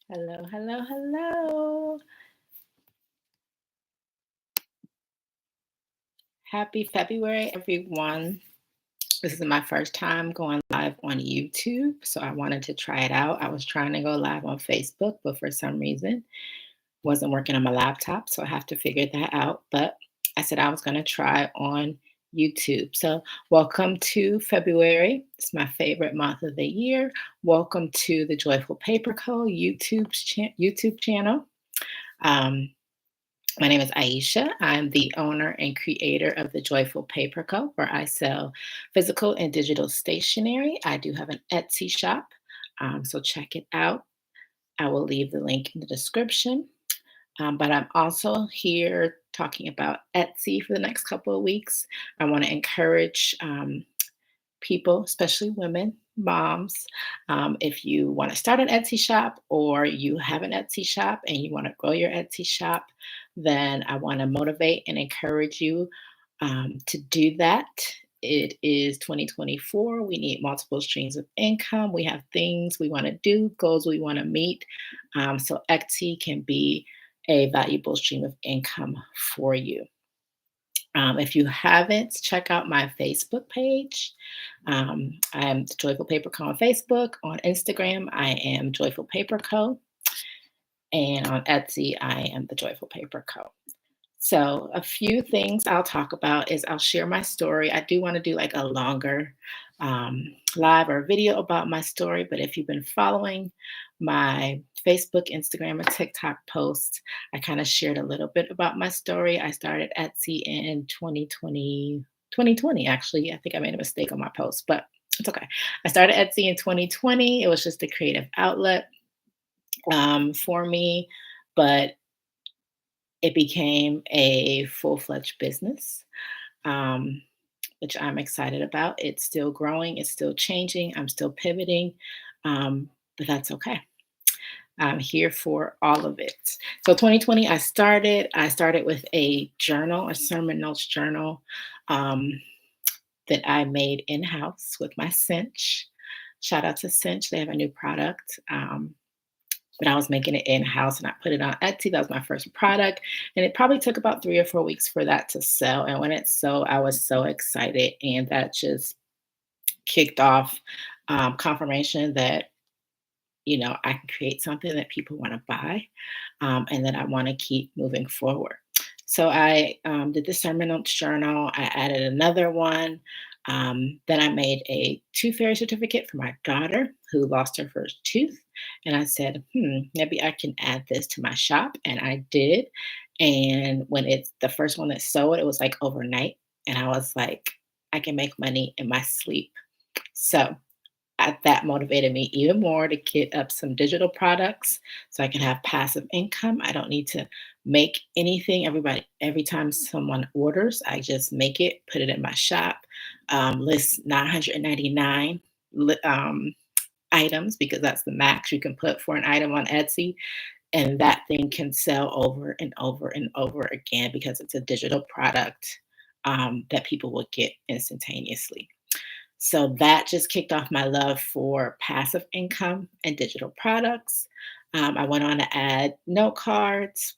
Hello, hello, hello. Happy February, everyone. This is my first time going live on YouTube, so I wanted to try it out. I was trying to go live on Facebook, but for some reason, wasn't working on my laptop, so I have to figure that out. But I said I was going to try on YouTube. So, welcome to February. It's my favorite month of the year. Welcome to the Joyful Paper Co. YouTube channel. Um, My name is Aisha. I'm the owner and creator of the Joyful Paper Co., where I sell physical and digital stationery. I do have an Etsy shop, so check it out. I will leave the link in the description. But I'm also here talking about Etsy for the next couple of weeks. I want to encourage people, especially women, moms, if you want to start an Etsy shop or you have an Etsy shop and you want to grow your Etsy shop, then I want to motivate and encourage you to do that. It is 2024. We need multiple streams of income. We have things we want to do, goals we want to meet. So Etsy can be a valuable stream of income for you. If you haven't, check out my Facebook page. I am the Joyful Paper Co. on Facebook. On Instagram, I am Joyful Paper Co. And on Etsy, I am the Joyful Paper Co. So, a few things I'll talk about is I'll share my story. I do want to do like a longer live or video about my story, but if you've been following my Facebook, Instagram, and TikTok posts, I kind of shared a little bit about my story. I started Etsy in 2020. Actually. I think I made a mistake on my post, but it's okay. I started Etsy in 2020. It was just a creative outlet for me, but it became a full-fledged business, um, which I'm excited about. It's still growing, it's still changing, I'm still pivoting, but that's okay. I'm here for all of it. So 2020, I started with a journal, a sermon notes journal, um, that I made in-house with my Cinch. Shout out to Cinch, they have a new product. But I was making it in-house and I put it on Etsy. That was my first product. And it probably took about 3 or 4 weeks for that to sell. And when it sold, I was so excited. And that just kicked off confirmation that, I can create something that people want to buy and that I want to keep moving forward. So I did the sermon notes journal. I added another one. Then I made a tooth fairy certificate for my daughter who lost her first tooth. And I said, maybe I can add this to my shop. And I did. And when it's the first one that sold, it was like overnight. And I was like, I can make money in my sleep. So that motivated me even more to get up some digital products so I can have passive income. I don't need to make anything. Every time someone orders, I just make it, put it in my shop, list 999 items because that's the max you can put for an item on Etsy. And that thing can sell over and over and over again because it's a digital product that people will get instantaneously. So that just kicked off my love for passive income and digital products. I went on to add note cards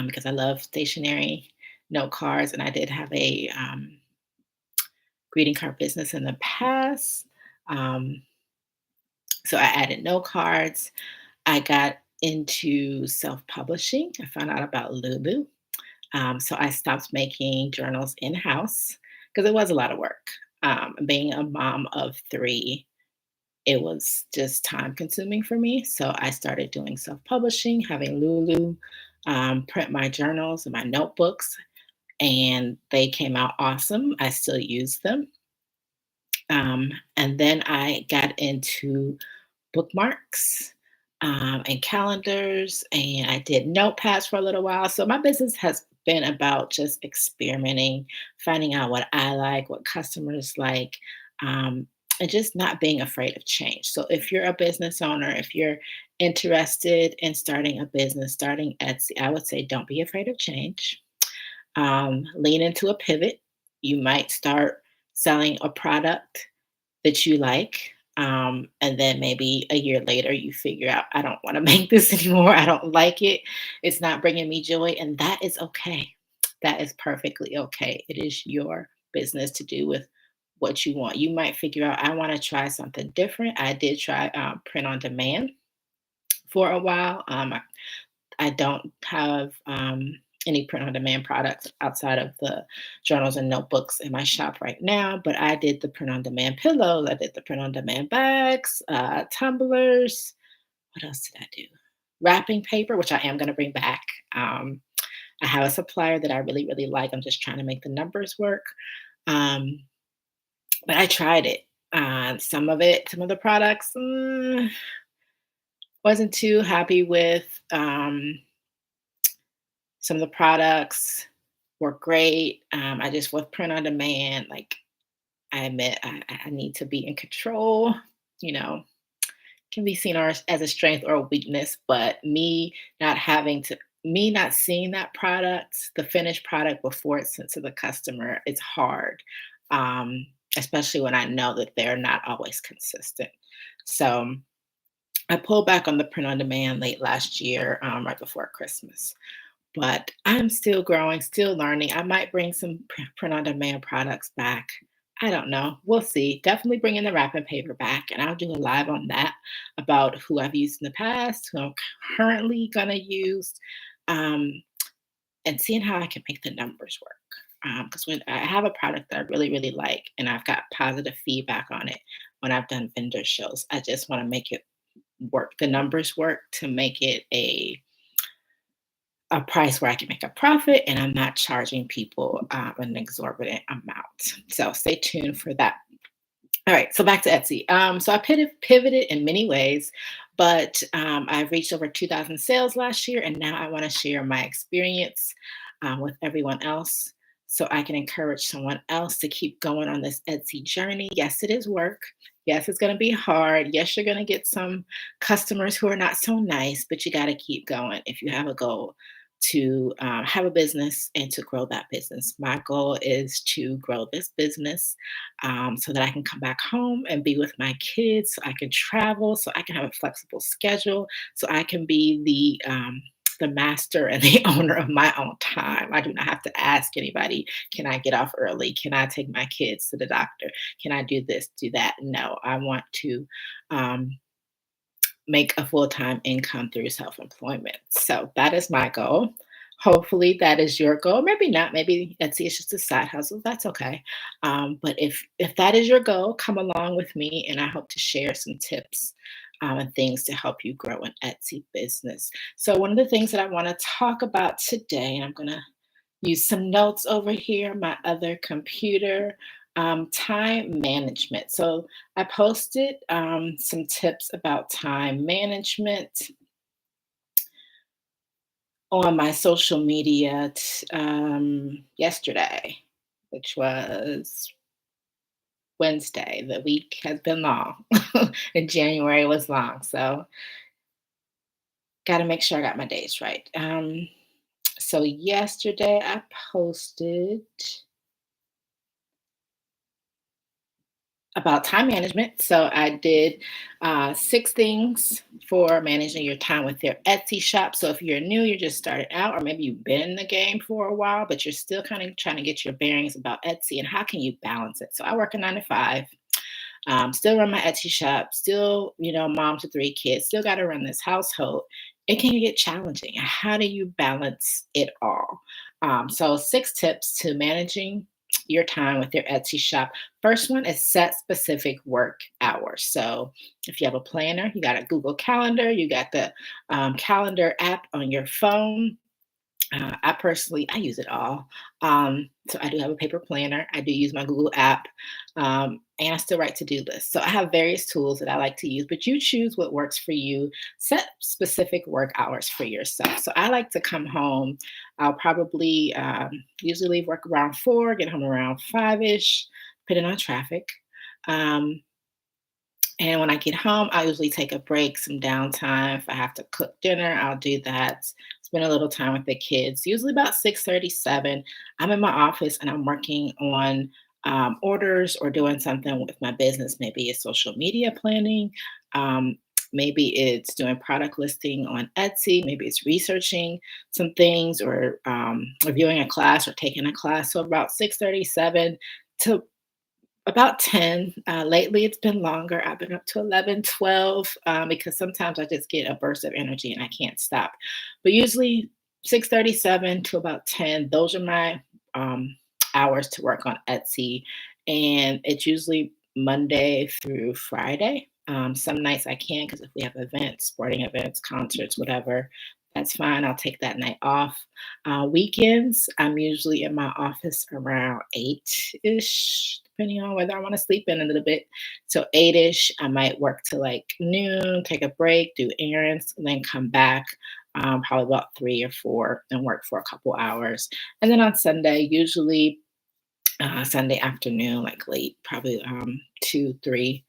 because I love stationary note cards, and I did have a greeting card business in the past. Um, so I added note cards. I got into self publishing. I found out about Lulu. So I stopped making journals in house because it was a lot of work. Being a mom of three, it was just time consuming for me. So I started doing self publishing, having Lulu print my journals and my notebooks, and they came out awesome. I still use them. And then I got into bookmarks and calendars, and I did notepads for a little while. So my business has been about just experimenting, finding out what I like, what customers like, and just not being afraid of change. So if you're a business owner, if you're interested in starting a business, starting Etsy, I would say don't be afraid of change. Lean into a pivot. You might start selling a product that you like. And then maybe a year later, you figure out, I don't want to make this anymore. I don't like it. It's not bringing me joy. And that is okay. That is perfectly okay. It is your business to do with what you want. You might figure out, I want to try something different. I did try print on demand for a while. I don't have any print on demand products outside of the journals and notebooks in my shop right now, but I did the print on demand pillows. I did the print on demand bags, tumblers. What else did I do? Wrapping paper, which I am going to bring back. Um, I have a supplier that I really, really like. I'm just trying to make the numbers work. Um, but I tried it. Some of the products, wasn't too happy with. Some of the products were great. I just with print on demand, like I admit, I need to be in control. You know, can be seen as a strength or a weakness, but me not seeing that product, the finished product before it's sent to the customer, it's hard. Um, Especially when I know that they're not always consistent. So I pulled back on the print on demand late last year, right before Christmas. But I'm still growing, still learning. I might bring some print on demand products back. I don't know. We'll see. Definitely bringing the wrapping paper back, and I'll do a live on that about who I've used in the past, who I'm currently gonna use, um, and seeing how I can make the numbers work. Because when I have a product that I really, really like, and I've got positive feedback on it when I've done vendor shows, I just want to make it work, the numbers work to make it a price where I can make a profit and I'm not charging people an exorbitant amount. So stay tuned for that. All right, so back to Etsy. So I pivoted in many ways, but I've reached over 2,000 sales last year, and now I want to share my experience with everyone else so I can encourage someone else to keep going on this Etsy journey. Yes, it is work. Yes, it's going to be hard. Yes, you're going to get some customers who are not so nice, but you got to keep going if you have a goal to have a business and to grow that business. My goal is to grow this business so that I can come back home and be with my kids, so I can travel, so I can have a flexible schedule, so I can be the master and the owner of my own time. I do not have to ask anybody, can I get off early? Can I take my kids to the doctor? Can I do this, do that? No, I want to um, make a full time income through self employment. So that is my goal. Hopefully that is your goal. Maybe not. Maybe Etsy is just a side hustle. That's okay. But if that is your goal, come along with me, and I hope to share some tips and things to help you grow an Etsy business. So one of the things that I want to talk about today, and I'm gonna use some notes over here, my other computer. Time management. So I posted some tips about time management on my social media yesterday, which was Wednesday. The week has been long, and January was long. So got to make sure I got my days right. So yesterday I posted about time management. So I did 6 things for managing your time with your Etsy shop. So if you're new, you're just starting out, or maybe you've been in the game for a while, but you're still kind of trying to get your bearings about Etsy and how can you balance it. So I work a 9 to 5. Still run my Etsy shop, still, mom to 3 kids, still got to run this household. It can get challenging. How do you balance it all? So, 6 tips to managing your time with your Etsy shop. First one is set specific work hours. So, if you have a planner, you got a Google Calendar, you got the calendar app on your phone. I personally, I use it all. So I do have a paper planner. I do use my Google app, and I still write to-do lists. So I have various tools that I like to use, but you choose what works for you. Set specific work hours for yourself. So I like to come home. I'll probably usually leave work around 4, get home around 5-ish, depending on traffic. Um, and when I get home, I usually take a break, some downtime. If I have to cook dinner, I'll do that. Spend a little time with the kids. Usually about 6:37. I'm in my office and I'm working on orders or doing something with my business. Maybe it's social media planning. Um, Maybe it's doing product listing on Etsy. Maybe it's researching some things or reviewing a class or taking a class. So about 6:37 to about 10. Lately, it's been longer. I've been up to 11, 12 because sometimes I just get a burst of energy and I can't stop. But usually 6:37 to about 10, those are my um, hours to work on Etsy. And it's usually Monday through Friday. Some nights I can because if we have events, sporting events, concerts, whatever, that's fine. I'll take that night off. Weekends, I'm usually in my office around 8-ish, depending on whether I want to sleep in a little bit. So 8-ish, I might work to like noon, take a break, do errands, and then come back probably about 3 or 4 and work for a couple hours. And then on Sunday, usually Sunday afternoon, like late, probably 2, 3.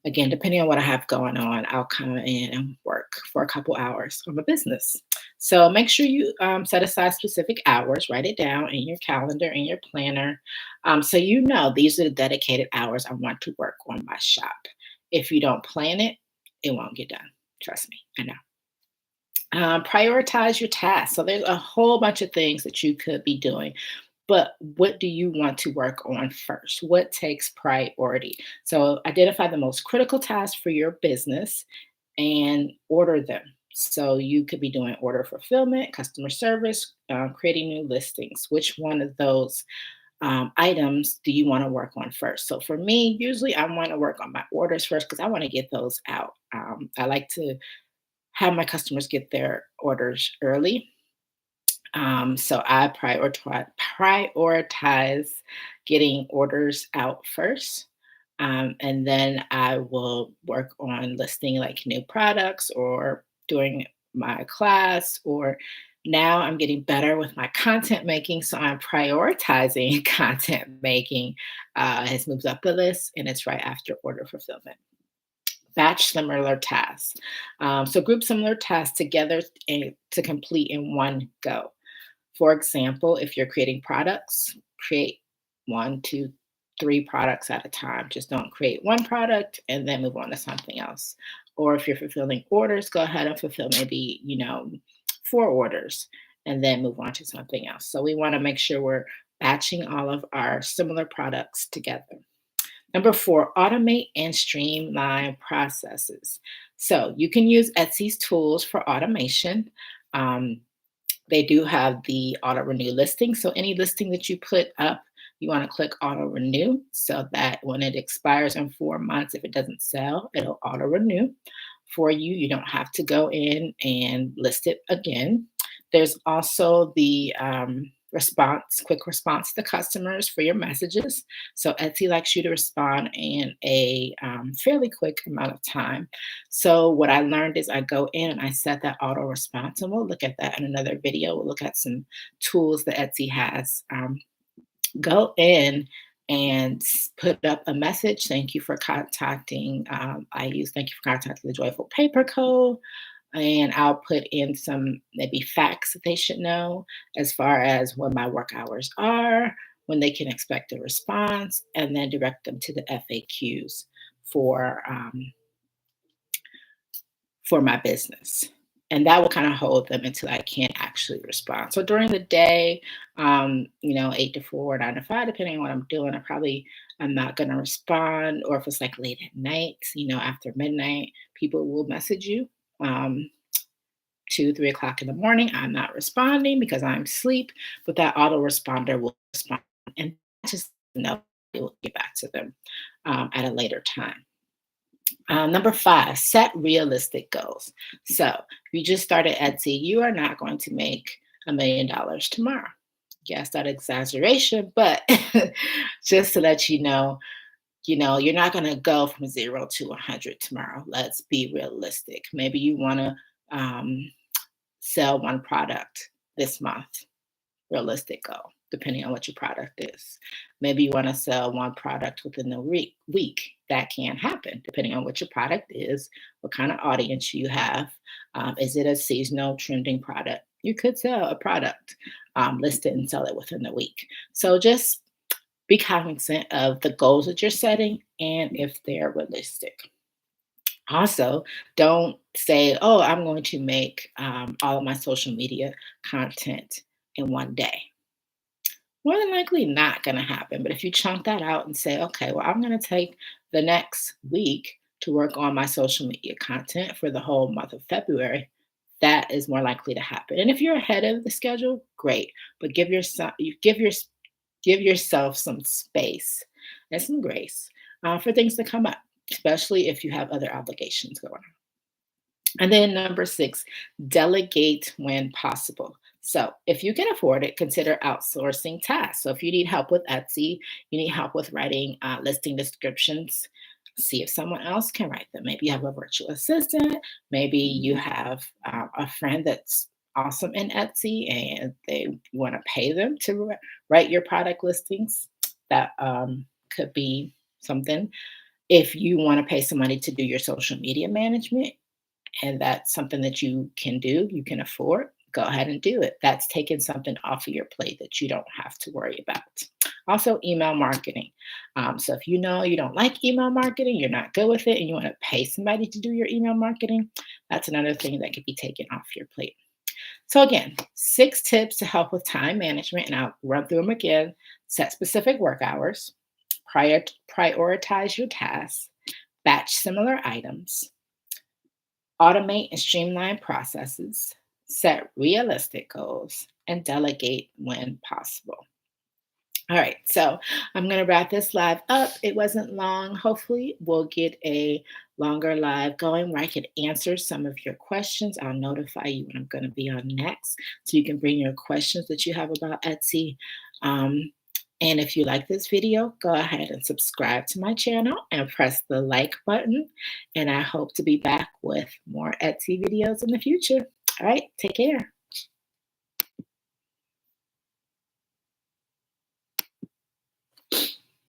Again, depending on what I have going on, I'll come in and work for a couple hours on my business. So make sure you set aside specific hours, write it down in your calendar, in your planner. So you know these are the dedicated hours I want to work on my shop. If you don't plan it, it won't get done. Trust me, I know. Prioritize your tasks. So there's a whole bunch of things that you could be doing. But what do you want to work on first? What takes priority? So identify the most critical tasks for your business and order them. So you could be doing order fulfillment, customer service, creating new listings. Which one of those items do you want to work on first? So for me, usually I want to work on my orders first because I want to get those out. I like to have my customers get their orders early, so I prioritize getting orders out first. And then I will work on listing like new products or doing my class. Or now I'm getting better with my content making. So I'm prioritizing content making. Has moved up the list and it's right after order fulfillment. Batch similar tasks. So group similar tasks together to complete in one go. For example, if you're creating products, create 1, 2, 3 products at a time. Just don't create one product and then move on to something else. Or if you're fulfilling orders, go ahead and fulfill maybe, 4 orders and then move on to something else. So we want to make sure we're batching all of our similar products together. Number 4, automate and streamline processes. So you can use Etsy's tools for automation. Um, they do have the auto renew listing. So any listing that you put up, you want to click auto renew so that when it expires in 4 months, if it doesn't sell, it'll auto renew for you. You don't have to go in and list it again. There's also the quick response to customers for your messages. So Etsy likes you to respond in a fairly quick amount of time. So what I learned is I go in and I set that auto response, and we'll look at that in another video. We'll look at some tools that Etsy has. Go in and put up a message. Thank you for contacting. I use thank you for contacting the Joyful Paper Co. And I'll put in some maybe facts that they should know as far as when my work hours are, when they can expect a response, and then direct them to the FAQs for for my business. And that will kind of hold them until I can actually respond. So during the day, 8 to 4, 9 to 5, depending on what I'm doing, I'm not going to respond. Or if it's like late at night, after midnight, people will message you. 2, 3 o'clock in the morning, I'm not responding because I'm asleep, but that autoresponder will respond. And just know it will get back to them at a later time. Number 5, set realistic goals. So if you just started Etsy, you are not going to make $1 million tomorrow. Yes, that exaggeration, but just to let you're not going to go from 0 to 100 tomorrow. Let's be realistic. Maybe you want to sell one product this month. Realistic goal, depending on what your product is. Maybe you want to sell one product within the week. That can happen, depending on what your product is, what kind of audience you have. Is it a seasonal trending product? You could sell a product, list it and sell it within the week. So just Be cognizant of the goals that you're setting and if they're realistic. Also, don't say, oh, I'm going to make all of my social media content in one day. More than likely not going to happen. But if you chunk that out and say, okay, well, I'm going to take the next week to work on my social media content for the whole month of February, that is more likely to happen. And if you're ahead of the schedule, great. But give yourself some space and some grace for things to come up, especially if you have other obligations going on. And then number six, delegate when possible. So if you can afford it, consider outsourcing tasks. So if you need help with Etsy, you need help with writing listing descriptions, see if someone else can write them. Maybe you have a virtual assistant. Maybe you have a friend that's awesome in Etsy and they want to pay them to write your product listings. That could be something. If you want to pay somebody to do your social media management, and that's something that you can do, you can afford, go ahead and do it. That's taking something off of your plate that you don't have to worry about. Also, email marketing. So if you know you don't like email marketing, you're not good with it, and you want to pay somebody to do your email marketing, that's another thing that could be taken off your plate. So again, 6 tips to help with time management, and I'll run through them again. Set specific work hours, prioritize your tasks, batch similar items, automate and streamline processes, set realistic goals, and delegate when possible. All right, so I'm going to wrap this live up. It wasn't long. Hopefully, we'll get a longer live going where I can answer some of your questions. I'll notify you when I'm going to be on next so you can bring your questions that you have about Etsy. Um, and if you like this video, go ahead and subscribe to my channel and press the like button. And I hope to be back with more Etsy videos in the future. All right, take care.